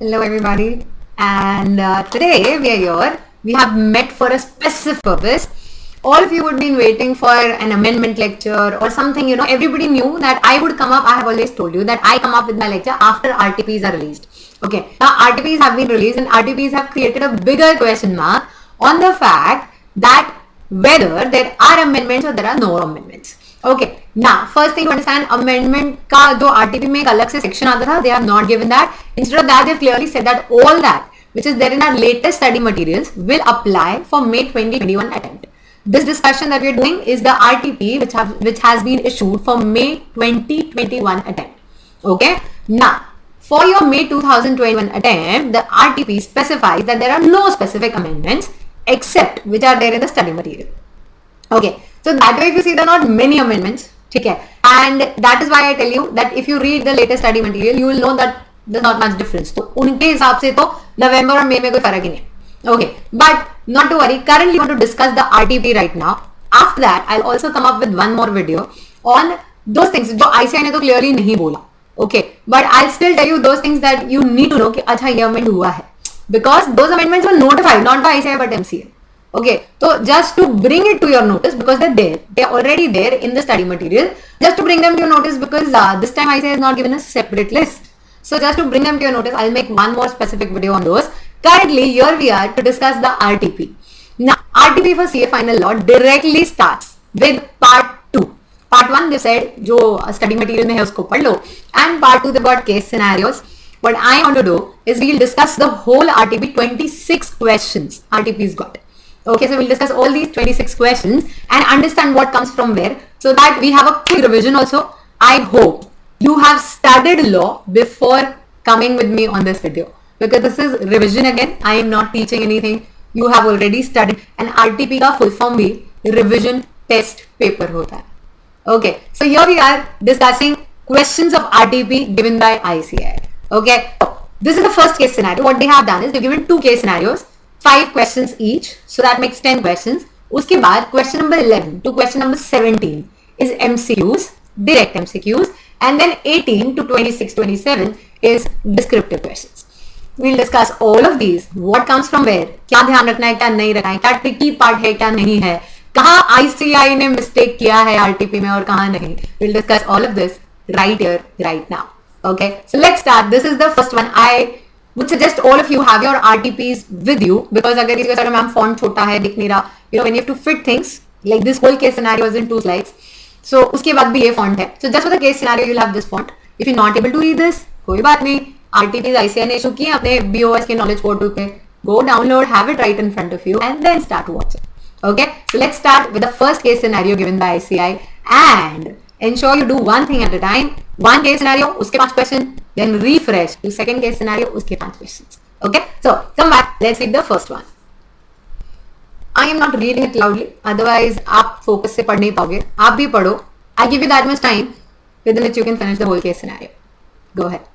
Hello, everybody. And today we are here. We have met for a specific purpose. All of you would be waiting for an amendment lecture or something. Everybody knew that I would come up. I have always told you that I come up with my lecture after RTPs are released. Okay. Now, RTPs have been released and RTPs have created a bigger question mark on the fact that whether there are amendments or there are no amendments. Okay, now first thing to understand, amendment का जो RTP में एक अलग से section आता था, they have not given that. Instead of that, they have clearly said that all that which is there in our latest study materials will apply for May 2021 attempt. This discussion that we are doing is the RTP which has been issued for May 2021 attempt. Okay, now for your May 2021 attempt, the RTP specifies that there are no specific amendments except which are there in the study material. Okay, so that way if you see there are not many amendments, okay, and that is why I tell you that if you read the latest study material, you will know that there's not much difference. तो उनके हिसाब से तो नवंबर और मई में कोई फर्क ही नहीं है. Okay, but not to worry. Currently, we want to discuss the RTP right now. After that, I'll also come up with one more video on those things जो ICI ने तो clearly नहीं बोला. Okay, but I'll still tell you those things that you need to know कि अच्छा ये amendment हुआ है, because those amendments were notified not by ICI but MCA. Okay, so just to bring it to your notice, because they're already there in the study material, just to bring them to your notice, because this time ICI has not given a separate list. So just to bring them to your notice, I'll make one more specific video on those. Currently, here we are to discuss the RTP. Now, RTP for CA final law directly starts with part 2. Part 1 they said जो study material में है उसको पढ़ लो, and part 2 they got case scenarios. What I want to do is we'll discuss the whole RTP 26 questions RTP's got. Okay, so we'll discuss all these 26 questions and understand what comes from where, so that we have a quick revision also. I hope you have studied law before coming with me on this video, because this is revision again. I am not teaching anything. You have already studied, and RTP का full form भी revision test paper होता है. Okay, so here we are discussing questions of RTP given by ICI. Okay, this is the first case scenario. What they have done is they've given two case scenarios, 5 questions each, so that makes 10 questions. उसके बाद question number 11 to question number 17 is MCQs, direct MCQs, and then 18 to 26, 27 is descriptive questions. We'll discuss all of these. What comes from where? क्या ध्यान रखना है, क्या नहीं रखना है, क्या tricky part है, क्या नहीं है, कहाँ ICI ने mistake किया है RTP में और कहाँ नहीं. We'll discuss all of this right here, right now. Okay, so let's start. This is the first one. I would suggest all of you have your RTPs with you, because अगर इसका अगर ma'am font छोटा है दिख नहीं रहा, when you have to fit things like this whole case scenario is in 2 slides. So उसके बाद भी ये font है. So just for the case scenario you'll have this font. If you're not able to read this, कोई बात नहीं. RTPs ICI ने issue किए अपने BOS के knowledge portal पे. Go download, have it right in front of you, and then start watching. Okay, so let's start with the first case scenario given by ICI, and ensure you do one thing at a time. One case scenario, उसके 5 question, then refresh to second case scenario, उसके 5 questions. Okay, so come back. Let's read the first one. I am not reading it loudly, otherwise आप focus से पढ़ नहीं पाओगे. आप भी पढ़ो. I give you that much time within which you can finish the whole case scenario. Go ahead.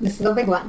This is a big one.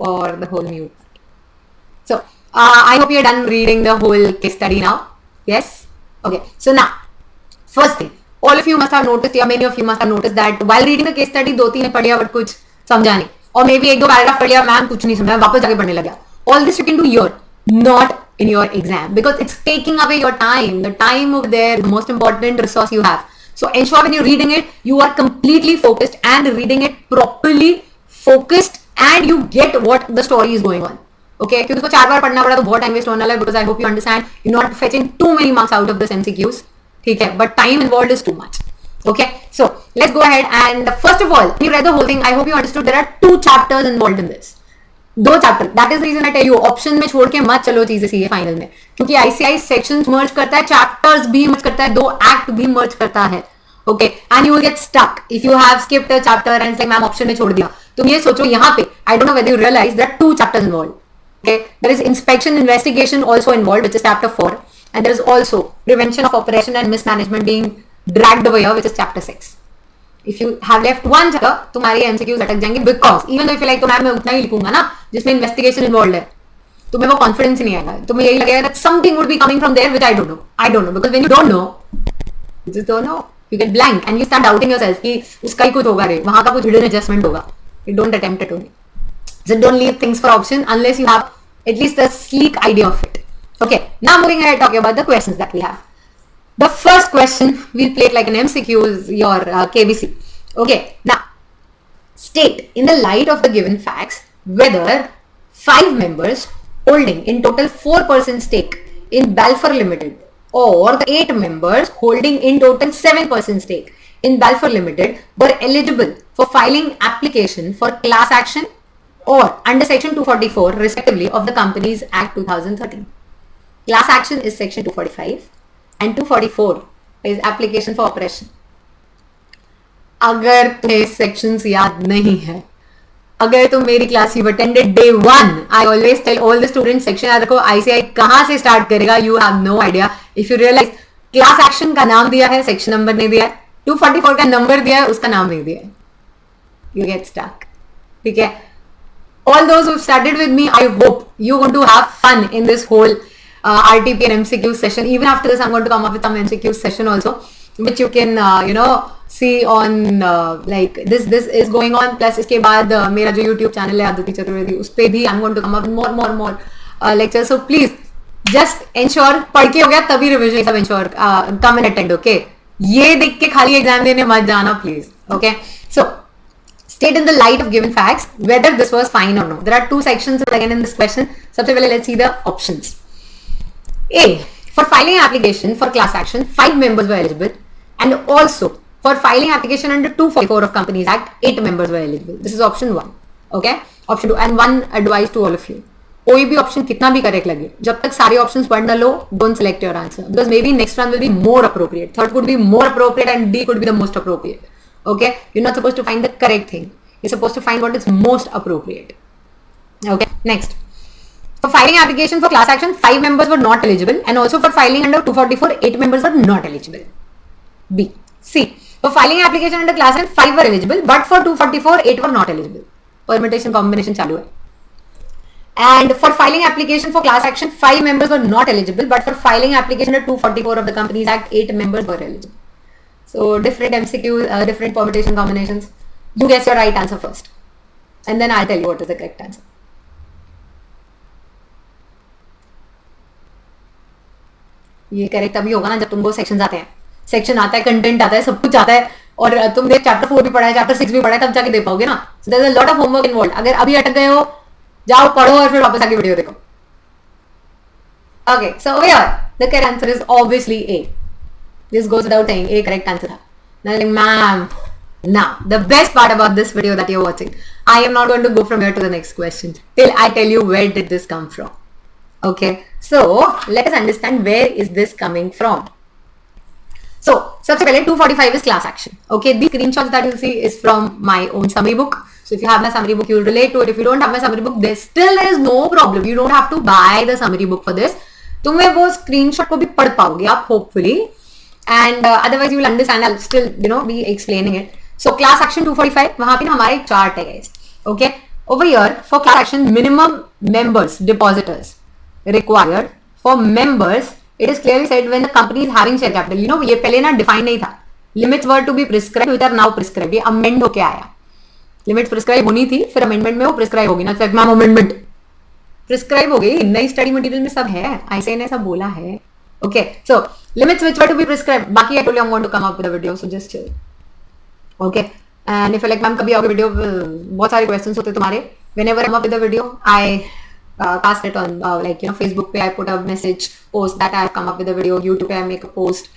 For the whole mute. So I hope you're done reading the whole case study now. Yes? Okay. So now, first thing, all of you must have noticed, या many of you must have noticed that while reading the case study दो तीन पढ़िया but कुछ समझा नहीं, और may be एक दो पैराग्राफ पढ़िया मैम कुछ नहीं समझा, वापस जाके पढ़ने लगा. All this you can do here, not in your exam, because it's taking away your time. The time of there is the most important resource you have. So ensure when you're reading it, you are completely focused and reading it properly, focused, and you get what the story is going on. Okay, क्योंकि उसको 4 बार पढ़ना पड़ा तो बहुत time waste होने वाला है, because I hope you understand you're not fetching too many marks out of this MCQs. ठीक है, but time involved is too much. Okay, so let's go ahead and first of all, you read the whole thing. I hope you understood there are 2 chapters involved in this. 2 chapter. That is the reason I tell you, option में छोड़ के मत चलो चीजें CA final में, क्योंकि ICI sections मर्ज करता है, चैप्टर्स भी मर्ज करता है, 2 एक्ट भी मर्ज करता है. Okay, and you will get stuck if you have skipped a chapter and like ma'am option में छोड़ दिया. तुम ये सोचो यहाँ पे, I don't know whether you realize that 2 chapters involve. Okay, there is inspection investigation also involved, which is chapter 4, and there is also prevention of operation and mismanagement being dragged over here, which is chapter 6. If you have left one जगह, तुम्हारी MCQs अटक जाएंगे, because even though if you like तो ma'am मैं उतना ही लिखूंगा ना जिसमें investigation involved है, तुम्हें वो confidence ही नहीं आएगा, तुम्हें यही लगेगा that something would be coming from there which I don't know, because when you don't know, you just don't know, you get blank and you start doubting yourself कि उसका ही कुछ होगा रे, वहां का कुछ hidden adjustment होगा. You don't attempt it only. So don't leave things for option unless you have at least a sleek idea of it. Okay, now moving ahead talking about the questions that we have. The first question, we'll play it like an MCQ, is your KBC. Okay, now state in the light of the given facts whether 5 members holding in total 4% stake in Balfour Limited or the 8 members holding in total 7% stake in Balfour Limited were eligible for filing application for class action or under section 244 respectively of the Companies Act 2013. Class action is section 245 and 244 is application for operation. अगर तुम्हें sections याद नहीं है, अगर तुम मेरी class you've attended day 1, I always tell all the students section याद रखो, ICI कहाँ से start करेगा, you have no idea. If you realize class action का नाम दिया है, section number नहीं दिया है, 244 का number दिया है, उसका नाम नहीं दिया है, you get stuck. ठीक है, all those who studied with me, I hope you're going to have fun in this whole RTP and MCQ session. Even after this, I'm going to come up with some MCQ session also, which you can see on like this is going on. Plus इसके बाद मेरा जो YouTube channel है आदित्य चतुर्वेदी, उस पे भी I'm going to come up with more lectures. So please just ensure पढ़ के हो गया तभी revision सब ensure come and attend. Okay, ये देख के खाली एग्जाम देने मत जाना please. Okay, so state in the light of given facts whether this was fine or no. There are 2 sections again in this question. सबसे पहले let's see the options. A, for filing an application for class action 5 members were eligible, and also for filing application under 244 of Companies Act 8 members were eligible. This is option 1. Okay, option 2, and one advice to all of you, कोई भी option कितना भी correct लगे, जब तक सारे options पढ़ ना लो, don't select your answer, because maybe next one will be more appropriate, third could be more appropriate, and D could be the most appropriate. Okay, you're not supposed to find the correct thing, you're supposed to find what is most appropriate. Okay, next, for filing application for class action 5 members were not eligible, and also for filing under 244 8 members were not eligible. B. C, for filing application under class action 5 were eligible, but for 244 8 were not eligible. Permutation combination चालू है. And for filing application for class action 5 members were not eligible, but for filing application under 244 of the Companies Act 8 members were eligible. So different MCQs, different permutation combinations. You guess your right answer first, and then I'll tell you what is the correct answer. ये correct अभी होगा ना जब तुमको section आते हैं, section आता है, कंटेंट आता है, सब कुछ आता है, और तुमने चैप्टर 4 भी पढ़ा है, चैप्टर 6 भी पढ़ा है, तब जाके दे पाओगे ना. So there is a lot of homework involve. अगर अभी अटक गए हो, जाओ पढ़ो और फिर वापस आके वीडियो देखो. Okay, so over here, the correct answer is obviously A. This goes without saying, A correct answer था. Now, like, ma'am, now the best part about this video that you're watching, I am not going to go from here to the next question till I tell you where did this come from. Okay, so let us understand where is this coming from. So, सबसे पहले 245 is class action. Okay, the screenshots that you see is from my own summary book. So if you have my summary book, you will relate to it. If you don't have my summary book, there is no problem. You don't have to buy the summary book for this. तुम्हें वो screenshot को भी पढ़ पाओगे आप hopefully, and otherwise you will understand. I still be explaining it. So class action 245, वहां पे ना हमारा एक चार्ट है guys. Okay, over here for class action minimum members depositors required for members, it is clearly said when the company is having share capital. ये पहले ना define नहीं था. Limits were to be prescribe, which are now prescribe. ये amend होके आया. Limits prescribe होनी थी, फिर अमेंडमेंट में वो प्रिस्क्राइब होगी ना. मैम अमेंडमेंट प्रिस्क्राइब हो गई, नई स्टडी मटेरियल में सब है, ऐसे ने सब बोला है. Okay, so limits which were to be prescribe. बाकी I told you I am going to come up with a video, so just chill. Okay, and if like ma'am कभी आओगे वीडियो, बहुत सारे क्वेश्चंस होते तुम्हारे. Whenever I come up with a video I cast it on Facebook पे I put a message post that I have come up with a video. YouTube पे I make a post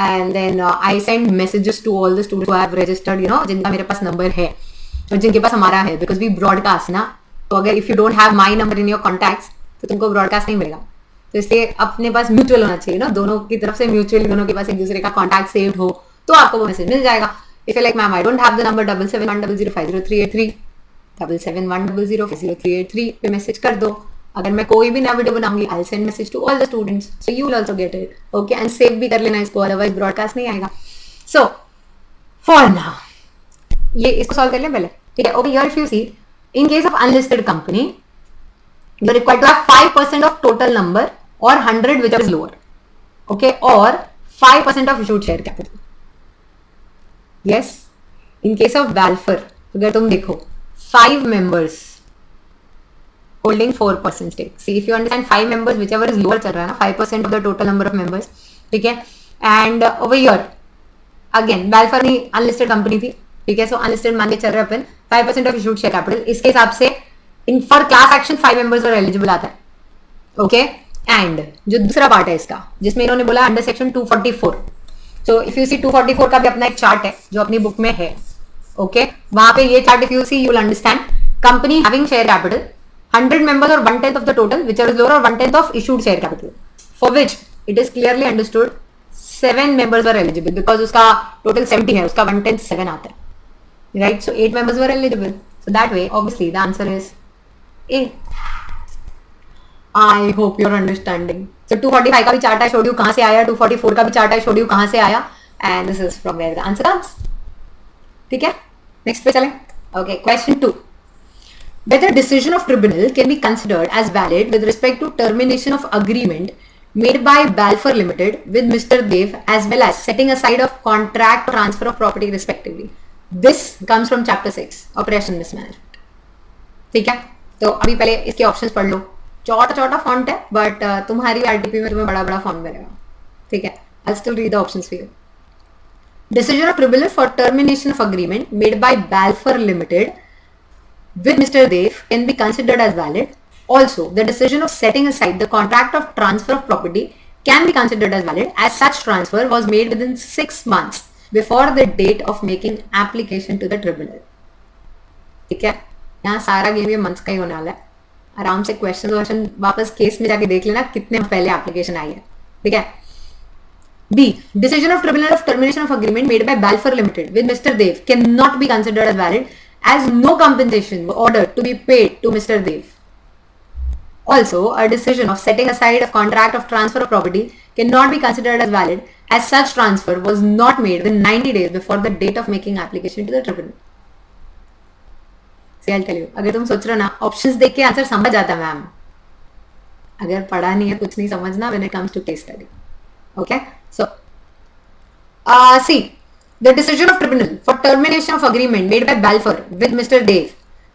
and then I send messages to all the students who have registered, जिनका मेरे पास number है और जिनके पास हमारा है, because we broadcast ना. तो अगर if you don't have my number in your contacts तो तुमको ब्रॉडकास्ट नहीं मिलेगा. तो इसलिए अपने पास म्यूचुअल होना चाहिए ना, दोनों की तरफ से म्यूचुअल, दोनों के पास एक दूसरे का कॉन्टैक्ट सेव्ड हो तो आपको वो मैसेज मिल जाएगा. If you like ma'am I don't have the number 7710050383 7710050383 पे मैसेज कर दो. अगर मैं कोई भी नया वीडियो बनाऊंगी I send message to all the students, so you will also get it. Okay, and save भी कर लेना इसको, अदरवाइज ब्रॉडकास्ट नहीं आएगा. सो फॉर नाउ ये इसको सॉल्व कर लें पहले. ठीक है, okay, here if you see, in case of unlisted company, you are required to have 5% of total number or 100 whichever is lower. Okay, or 5% of issued share capital. Yes, in case of Balfour, अगर तुम देखो 5 members holding 4% stake. See, if you understand 5 members, whichever is lower चल रहा है ना, 5% of the total number of members. ठीक है, and over here again Balfour नहीं unlisted company थी. ठीक है, सो अनलिस्टेड मान के चल रहे अपन 5% ऑफ इशूड शेयर कैपिटल. इसके हिसाब से in for class action 5 members और एलिजिबल आता है. ओके, एंड जो दूसरा पार्ट है इसका, जिसमें इन्होंने बोला under section 244. So if you see 244 का भी अपना एक चार्ट है जो अपनी बुक में है. ओके, वहां पे ये chart if you see you will understand company having share capital 100 members और 1/10 of the total which is lower और 1/10 of issued share capital, for which it is clearly understood 7 members are eligible, because उसका total 70 है, उसका 1/10 7 आता है. Right, so 8 members were eligible. So that way, obviously, the answer is A. I hope you're understanding. So 245 का भी chart I showed you कहाँ से आया, 244 का भी चार्ट I showed you कहाँ से आया, and this is from where the answer comes. ठीक है, next पे चलें. Okay, question 2. Whether decision of tribunal can be considered as valid with respect to termination of agreement made by Balfour Limited with Mr. Dev as well as setting aside of contract or transfer of property respectively. This comes from chapter 6 operation mismanagement. ठीक है, तो अभी पहले इसके options पढ़ लो. छोटा छोटा font है बट तुम्हारी आरटीपी में तुम्हें बड़ा बड़ा फॉन्ट मिलेगा. ठीक है, I still read the options for you. Decision of tribunal for termination of agreement made by Balfour Limited with Mr. Dev can be considered as valid. Also, the decision of setting aside the contract of transfer of property can be considered as valid as such transfer was made within 6 months before the date of making application to the tribunal. ठीक है, यहाँ सारा game ये months का ही होने वाला है. आराम से क्वेश्चन वापस केस में जाके देख लेना कितने पहले एप्लीकेशन आई है. ठीक है, B. Decision of tribunal of termination of agreement made by Balfour Limited with Mr. Dev cannot be considered as valid as no compensation was ordered to be paid to Mr. Dev. Also, a decision of setting aside a contract of transfer of property cannot be considered as valid as such transfer was not made within 90 days before the date of making application to the tribunal. See, I'll tell you. अगर तुम सोच रहे हो ना options देख के answer समझ आता है मैम, अगर पढ़ा नहीं है कुछ नहीं समझना when it comes to case study. Okay, so see, The decision of tribunal for termination of agreement made by Balfour with Mr. Dev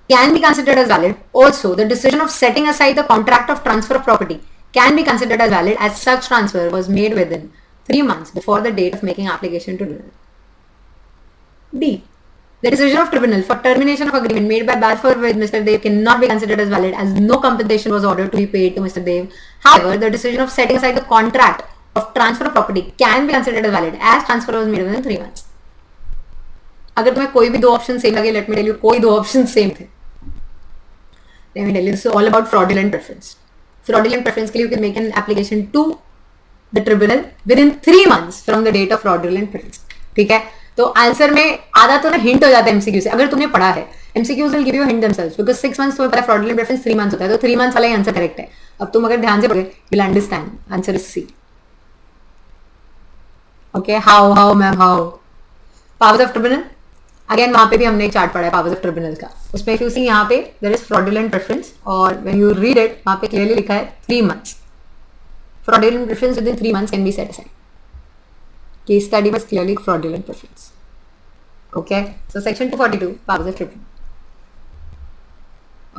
can be considered as valid. Also, the decision of setting aside the contract of transfer of property can be considered as valid as such transfer was made within 3 months before the date of making application to tribunal. D. The decision of tribunal for termination of agreement made by Balfour with Mr. Dev cannot be considered as valid as no compensation was ordered to be paid to Mr. Dev. However, the decision of setting aside the contract of transfer of property can be considered as valid as transfer was made within 3 months. अगर तुम्हें कोई भी दो option same लगे, let me tell you कोई दो option same थे. Let me tell you, this is all about fraudulent preference. Fraudulent preference के लिए you can make an application to the tribunal within 3 months from the date of fraudulent preference. ठीक है, तो answer में आधा तो ना हिंट हो जाता है एमसीक्यू से. अगर तुमने पढ़ा है, MCQs will give you hint themselves because 6 months तुम्हें पता है फ्रॉडुलेंट प्रेफरेंस 3 मंथ्स होता है, तो 3 मंथ्स वाला ही आंसर करेक्ट है. अब तुम अगर ध्यान से पढ़ोगे you will understand answer is C. Okay, how ma'am, how powers of tribunal. Again वहां पे भी हमने एक चार्ट पढ़ा है पावर्स ऑफ ट्रिब्यूनल का. उसमें इफ यू सी यहाँ पे देयर इज फ्रॉडुलेंट प्रेफरेंस और व्हेन यू रीड इट वहां पे क्लियरली लिखा है 3 months. Fraudulent preference with in 3 months can be set aside. Case study was clearly fraudulent preference. Okay, so section 242 powers of tribunal.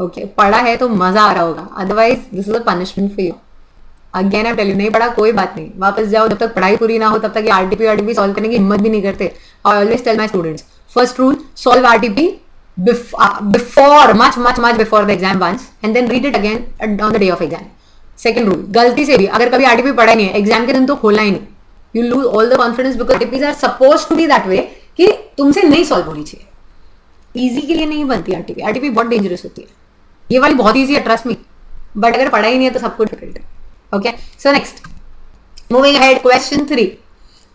Okay, पढ़ा है तो मजा आ रहा होगा, otherwise this is a punishment for you. Again I tell you, नहीं पढ़ा कोई बात नहीं, वापस जाओ. जब तक पढ़ाई पूरी ना हो तब तक ये आरटीपी सॉल्व करने की हिम्मत भी नहीं करते. I always tell my students, first rule solve RTP before much before the exam once and then read it again on the day of exam. Second rule, गलती से भी अगर कभी आरटीपी पढ़ा नहीं है एग्जाम के दिन तो खोलना ही नहीं. You lose all the confidence because RTPs are supposed to be that way कि तुमसे नहीं सॉल्व होनी चाहिए. इजी के लिए नहीं बनती आरटीपी. आरटीपी बहुत डेंजरस होती है. ये वाली बहुत इजी है, ट्रस्ट मी, बट अगर पढ़ा ही नहीं है तो सबको डिफिकल्ट है. Okay, so next, moving ahead, question 3.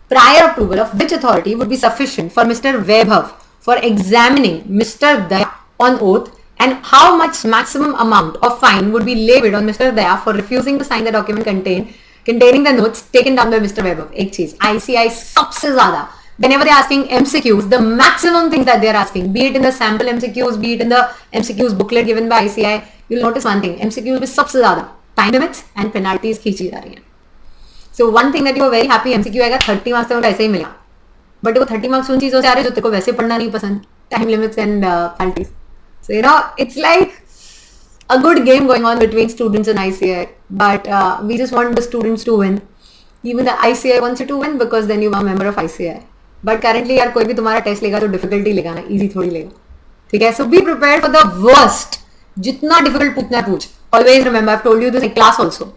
Prior approval of which authority would be sufficient for mister Vaibhav for examining mister Daya on oath and how much maximum amount of fine would be levied on Mr. Daya for refusing to sign the document containing the notes taken down by Mr. Vaibhav. एक चीज ICI सबसे ज्यादा whenever they're asking MCQs, the maximum things that they're asking, be it in the sample MCQs, be it in the MCQs booklet given by ICI, you'll notice one thing, MCQs में सबसे ज्यादा time limits and penalties खींची जा रही हैं. So one thing that you are very happy, MCQ आएगा 30 marks तो वैसे ही मिला, बट वो 30 मार्क्स उन चीजों से आ रहे हैं जो तेरे को वैसे पढ़ना नहीं पसंद, time limits and penalties. So you know, it's like a good game going on between students and ICI, but we just want the students to win. Even the ICI wants you to win because then you are a member of ICI. But currently यार कोई भी तुम्हारा test लेगा तो difficulty लेगा ना, easy थोड़ी लेगा. ठीक है, so be prepared for the worst. जितना डिफिकल्ट पूछना पूछ. Always remember, I've told you this in class also.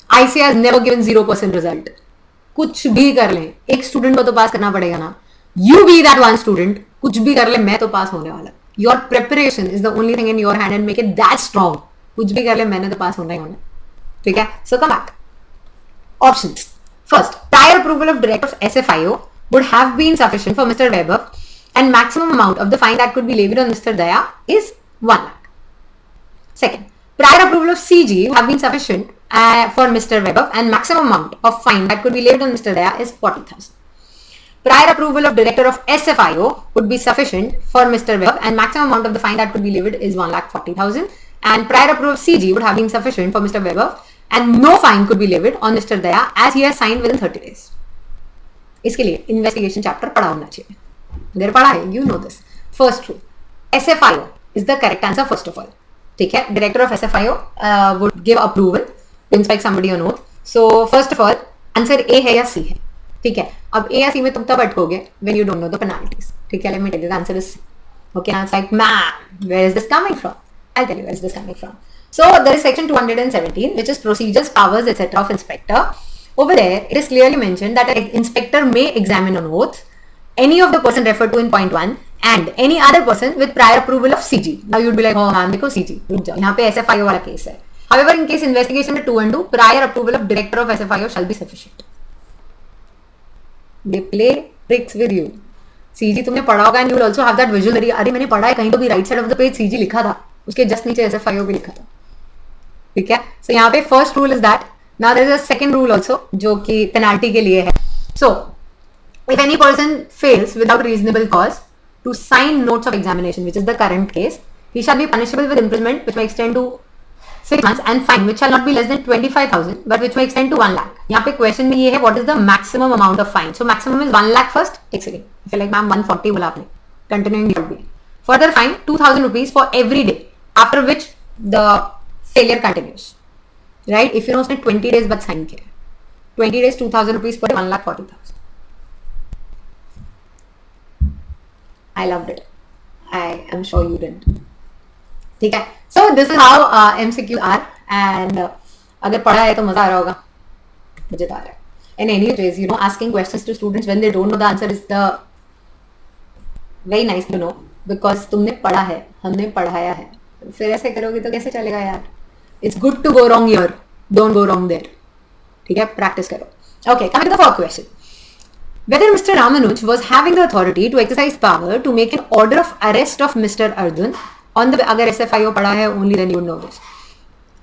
ICI has never given 0% result. कुछ भी कर लें, एक स्टूडेंट को तो पास करना पड़ेगा ना. You be that one student. कुछ भी कर ले, मैं तो पास होने वाला. Your preparation is the only thing in your hand and make it that strong. कुछ भी कर ले, मैंने तो पास होना ही होना. ठीक है, so come back. Options. First, prior approval of director of SFIO would have been sufficient for Mr. Vaibhav, and maximum amount of the fine that could be levied on Mr. Daya is 1 lakh. Second, prior approval of CG would have been sufficient for Mr. Vaibhav, and maximum amount of fine that could be levied on Mr. Daya is 40,000. Prior approval of director of SFIO would be sufficient for Mr. Vaibhav, and maximum amount of the fine that could be levied is 1,40,000. And prior approval of CG would have been sufficient for Mr. Vaibhav, and no fine could be levied on Mr. Daya as he has signed within 30 days. इसके लिए investigation chapter पढ़ा होना चाहिए. अगर पढ़ा है, you know this. First rule, SFIO is the correct answer first of all. ठीक है, director of SFIO would give approval to inspect somebody on oath. So first of all, answer A है या C है. ठीक है, अब A या C में तुम तब अटकोगे when you don't know the penalties. ठीक है, let me tell you the answer is C. Okay, now it's like, man, where is this coming from? I'll tell you where is this coming from. So there is section 217, which is procedures, powers, etc. of inspector. Over there, it is clearly mentioned that an inspector may examine on oath any of the person referred to in point 1 and any other person with prior approval of CG. Now you'd be like, oh man, because CG. यहाँ पे SFIO वाला case है. However, in case investigation में 2 and 2, prior approval of director of SFIO shall be sufficient. They play tricks with you. CG तुमने पढ़ा होगा and you will also have that visual. अरे मैंने पढ़ा है कहीं तो भी right side of the page CG लिखा था, उसके just नीचे SFIO भी लिखा था. ठीक है, so यहाँ पे first rule is that. Now there is a second rule also जो कि penalty के लिए है. So if any person fails without reasonable cause to sign notes of examination, which is the current case, he shall be punishable with imprisonment which may extend to 6 months and fine which shall not be less than 25,000 but which may extend to 1 lakh. यहाँ पे question में ये है what is the maximum amount of fine. So maximum is 1 lakh first. एक second, I feel like ma'am 140 बोला आपने. Continuing will be further fine 2,000 rupees for every day after which the failure continues. Right? If you know उसने 20 days बाद sign किया, 20 days 2,000 rupees per day 1,40,000. I loved it. I am sure you didn't. ठीक है. So this is how MCQs are and अगर पढ़ा है तो मजा आ रहा होगा, मुझे तो आ रहा है. And anyways, you know, asking questions to students when they don't know the answer is the very nice to know because तुमने पढ़ा है, हमने पढ़ाया है. फिर ऐसे करोगे तो कैसे चलेगा यार? It's good to go wrong here, don't go wrong there. ठीक है, practice करो. Okay, coming to the fourth question. Whether Mr. Ramanuj was having the authority to exercise power to make an order of arrest of Mr. Arjun on the अगर SFIO पढ़ा है only then you would know this.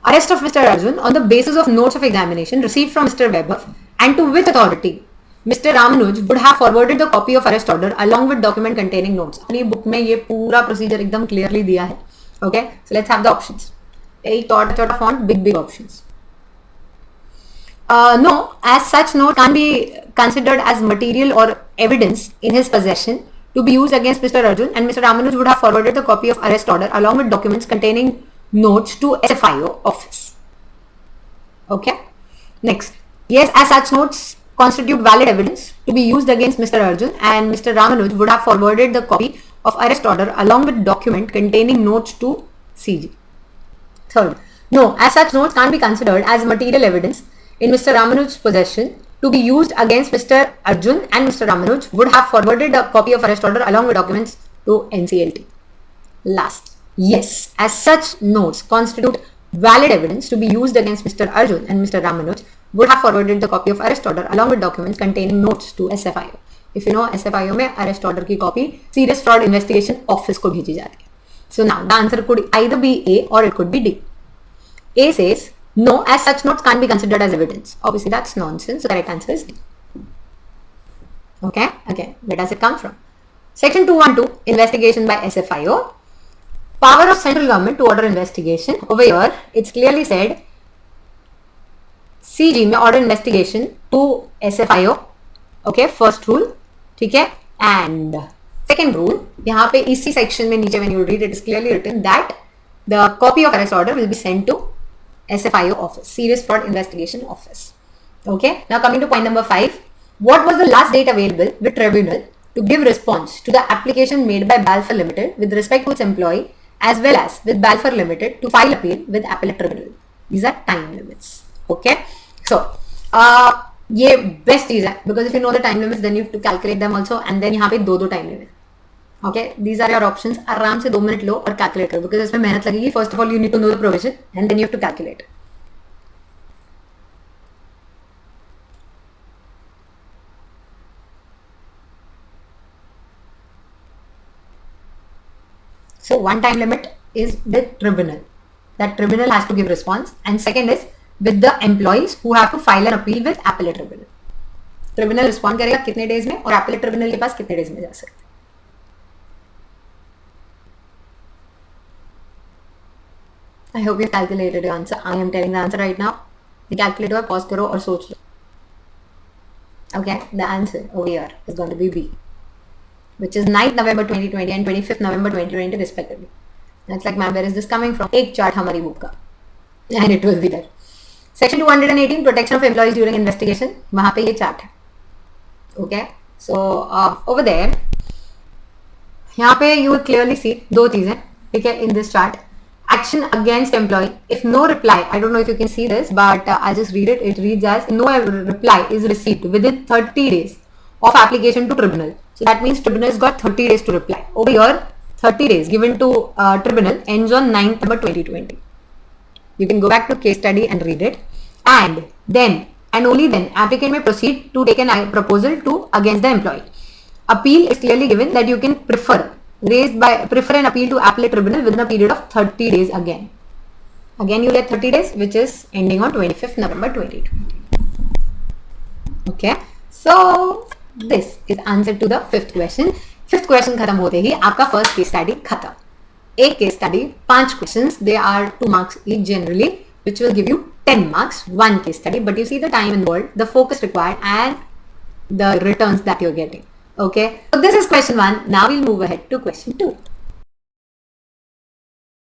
Arrest of Mr. Arjun on the basis of notes of examination received from Mr. Webber and to which authority Mr. Ramanuj would have forwarded the copy of arrest order along with document containing notes. अपनी book में ये पूरा procedure एकदम clearly दिया है. Okay, so let's have the options. एक छोटा font, big options. No, as such note can't be considered as material or evidence in his possession to be used against Mr. Arjun, and Mr. Ramanuj would have forwarded the copy of arrest order along with documents containing notes to SFIO office. Okay. Next, yes, as such notes constitute valid evidence to be used against Mr. Arjun, and Mr. Ramanuj would have forwarded the copy of arrest order along with document containing notes to CG. Third, no, as such notes can't be considered as material evidence in Mr. Ramanuj's possession to be used against Mr. Arjun, and Mr. Ramanuj would have forwarded a copy of arrest order along with documents to NCLT. Last, yes, as such notes constitute valid evidence to be used against Mr. Arjun, and Mr. Ramanuj would have forwarded the copy of arrest order along with documents containing notes to SFIO. If you know, SFIO में arrest order की copy Serious Fraud Investigation Office को भेजी जाती है. So now the answer could either be A or it could be D. A says no, as such notes can't be considered as evidence. Obviously, that's nonsense. The correct answer is D. Okay, again, where does it come from? Section 212, investigation by SFIO. Power of central government to order investigation. Over here, it's clearly said CG may order investigation to SFIO. Okay, first rule. ठीक है, and second rule. यहाँ पे इसी section में नीचे when you read it is clearly written that the copy of arrest order will be sent to SFIO office, Serious Fraud Investigation Office. Okay, now coming to point number 5. What was the last date available with tribunal to give response to the application made by Balfour Limited with respect to its employee as well as with Balfour Limited to file appeal with appellate tribunal? These are time limits. Okay, so ये best चीज है because if you know the time limits then you have to calculate them also, and then यहाँ पे दो time limit. Okay, these are your options. आराम से 2 minute low और calculate करो because इसमें मेहनत लगेगी. First of all, you need to know the provision and then you have to calculate. So one time limit is with tribunal. That tribunal has to give response, and second is with the employees who have to file an appeal with appellate tribunal. Tribunal respond करेगा कितने days में और appellate tribunal के पास कितने days में जा सकते. I hope you calculated your answer. I am telling the answer right now. The calculator pause करो और सोच लो. Okay, the answer over here is going to be B, which is 9th November 2020 and 25th November 2020 respectively. That's like, ma'am, where is this coming from? एक chart हमारी book का, and it will be there. Section 218, protection of employees during investigation. वहाँ पे ये chart है. Okay, so over there, यहाँ पे you will clearly see दो चीजें. ठीक है, in this chart. Action against employee. If no reply, I don't know if you can see this, but I'll just read it. It reads as no reply is received within 30 days of application to tribunal. So that means tribunal has got 30 days to reply. Over here, 30 days given to tribunal ends on 9th November 2020. You can go back to case study and read it. And then, and only then, applicant may proceed to take a proposal to against the employee. Appeal is clearly given that you can prefer an appeal to appellate tribunal within a period of 30 days again. Again, you get 30 days, which is ending on 25th November 2020. Okay, so this is answer to the 5th question. 5th question खत्म होते ही आपका first case study खत्म. एक case study, 5 questions, they are 2 marks each generally, which will give you 10 marks, one case study. But you see the time involved, the focus required, and the returns that you're getting. Okay, so this is question 1. Now we'll move ahead to question 2.